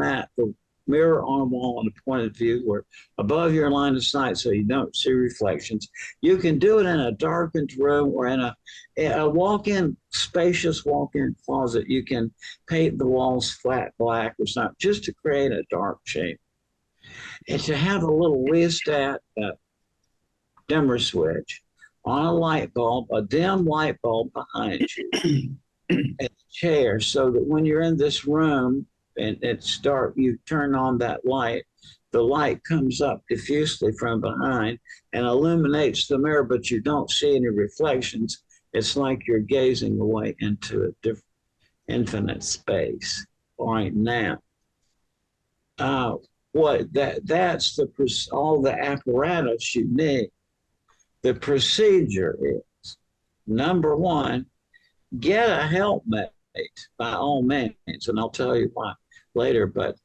mirror on a wall on a point of view where above your line of sight so you don't see reflections. You can do it in a darkened room or in a spacious walk-in closet. You can paint the walls flat black or something just to create a dark shape. And to have a little rheostat dimmer switch on a light bulb, a dim light bulb behind you, a chair, so that when you're in this room and it's dark, you turn on that light. The light comes up diffusely from behind and illuminates the mirror, but you don't see any reflections. It's like you're gazing away into a different, infinite space. All right, now, that's all the apparatus you need. The procedure is, number one, get a helpmate by all means, and I'll tell you why later, but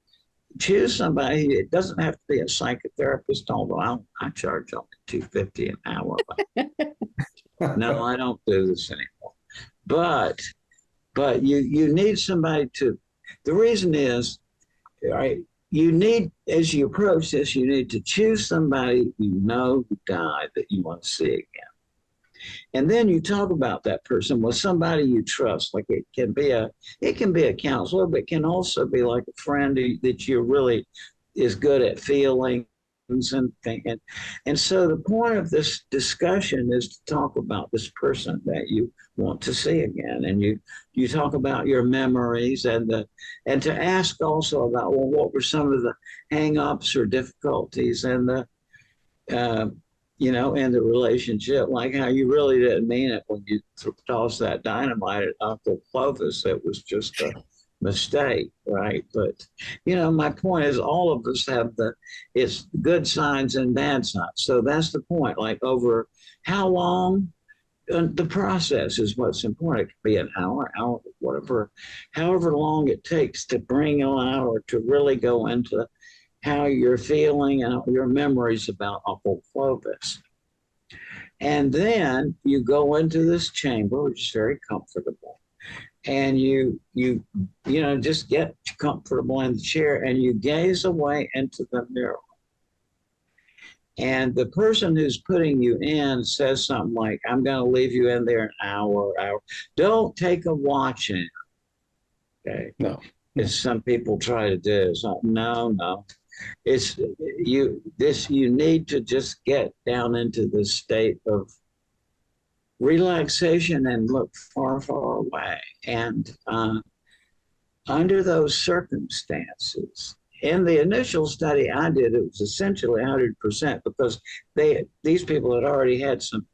choose somebody. It doesn't have to be a psychotherapist, although I charge only $250 an hour. But no, I don't do this anymore. But you need somebody to, the reason is, right, you need, as you approach this, you need to choose somebody who died that you want to see again. And then you talk about that person with somebody you trust. Like it can be a counselor, but it can also be like a friend that you really is good at feelings and thinking. And so the point of this discussion is to talk about this person that you want to see again. And you talk about your memories and to ask also about, well, what were some of the hang-ups or difficulties and the in the relationship, like how you really didn't mean it when you tossed that dynamite at Uncle Clovis. It was just a mistake, right? But, my point is all of us have it's good signs and bad signs. So that's the point. Like over how long, the process is what's important. It could be an hour, whatever, however long it takes to bring an hour to really go into how you're feeling and your memories about Uncle Clovis. And then you go into this chamber, which is very comfortable. And you just get comfortable in the chair and you gaze away into the mirror. And the person who's putting you in says something like, I'm going to leave you in there an hour. Don't take a watch in. Okay. No. As some people try to do. It's like, no. It's you need to just get down into this state of relaxation and look far away. And under those circumstances, in the initial study I did, it was essentially 100% because these people had already had some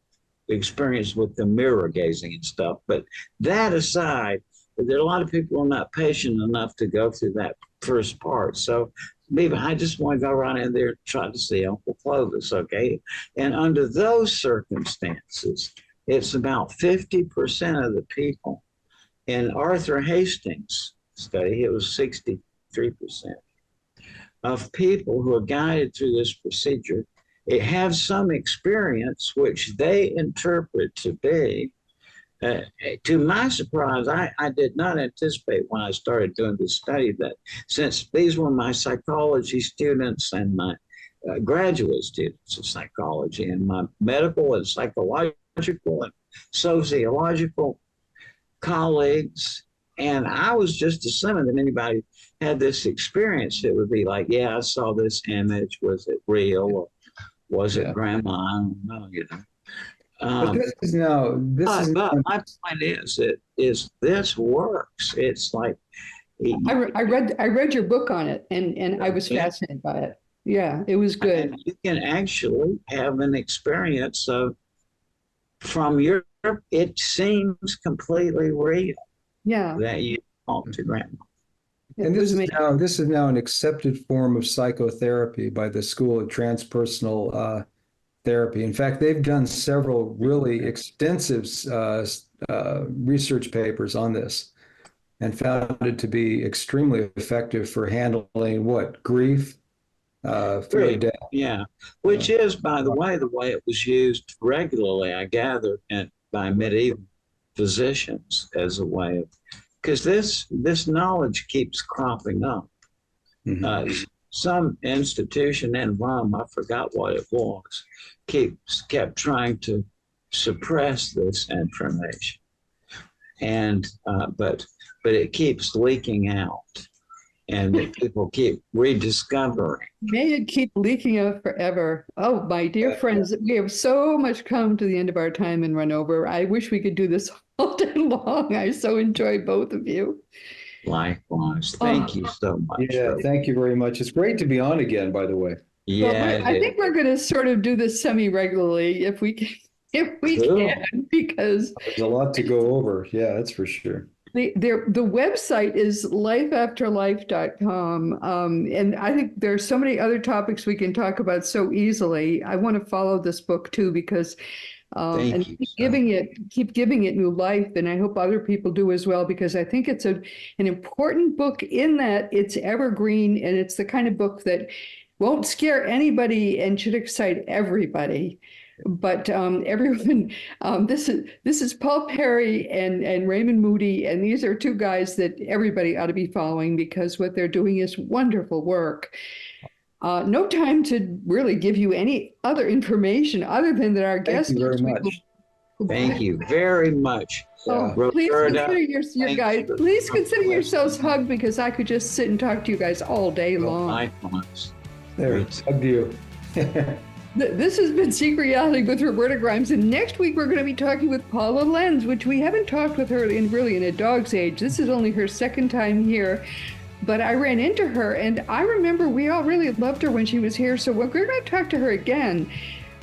experience with the mirror gazing and stuff. But that aside, there are a lot of people who are not patient enough to go through that first part. So maybe I just want to go right in there and try to see Uncle Clovis, okay? And under those circumstances, it's about 50% of the people. In Arthur Hastings' study, it was 63% of people who are guided through this procedure. It have some experience which they interpret to be, to my surprise, I did not anticipate when I started doing this study that since these were my psychology students and my graduate students of psychology and my medical and psychological and sociological colleagues, and I was just assuming that anybody had this experience, it would be like, yeah, I saw this image. Was it real or was it grandma? I don't know, But but my point is this works. It's like I read your book on it and I was fascinated by it. Yeah, it was good. You can actually have an experience it seems completely real. Yeah. That you talk to grandma. And this is now an accepted form of psychotherapy by the School of Transpersonal Therapy. In fact, they've done several really extensive research papers on this and found it to be extremely effective for handling grief, fear of death. Yeah, which is, by the way it was used regularly, I gather, by medieval physicians as a way of, because this knowledge keeps cropping up. Mm-hmm. Some institution in Rome, I forgot what it was, kept trying to suppress this information, and but it keeps leaking out, and people keep rediscovering. May it keep leaking out forever. Oh, my dear friends, we have so much come to the end of our time and run over. I wish we could do this all day long. I so enjoy both of you. Likewise. Thank you so much. Yeah, thank you very much. It's great to be on again, by the way. Yeah. Well, I think we're going to sort of do this semi-regularly if we can, because there's a lot to go over. Yeah, that's for sure. The website is lifeafterlife.com. And I think there's so many other topics we can talk about so easily. I want to follow this book too, because keep giving it new life. And I hope other people do as well, because I think it's an important book in that it's evergreen and it's the kind of book that won't scare anybody and should excite everybody. But everyone, this is Paul Perry and Raymond Moody, and these are two guys that everybody ought to be following because what they're doing is wonderful work. No time to really give you any other information other than that our guest. Thank you very much. Thank you very much. Oh, Yeah. please Roberta, consider your thank guys. you. Please consider yourselves hugged because I could just sit and talk to you guys all day long. Mindfulness. There, hugged you. This has been Seek Reality with Roberta Grimes, and next week we're going to be talking with Paula Lenz, which we haven't talked with her in a dog's age. This is only her second time here, but I ran into her, and I remember we all really loved her when she was here, so we're going to talk to her again.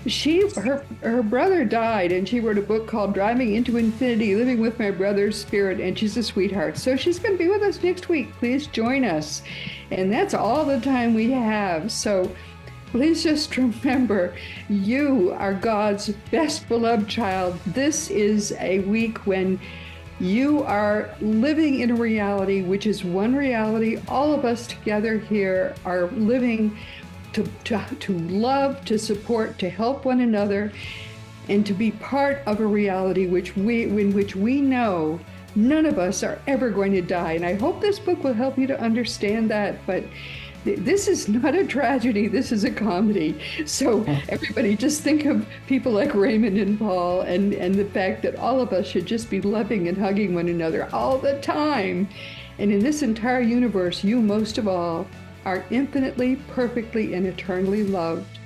Her brother died, and she wrote a book called Driving into Infinity, Living with My Brother's Spirit, and she's a sweetheart. So she's going to be with us next week. Please join us. And that's all the time we have. So please just remember, you are God's best beloved child. This is a week when you are living in a reality, which is one reality. All of us together here are living to love, to support, to help one another, and to be part of a reality in which we know none of us are ever going to die. And I hope this book will help you to understand that. But this is not a tragedy, this is a comedy. So everybody just think of people like Raymond and Paul and the fact that all of us should just be loving and hugging one another all the time. And in this entire universe, you most of all are infinitely, perfectly, and eternally loved.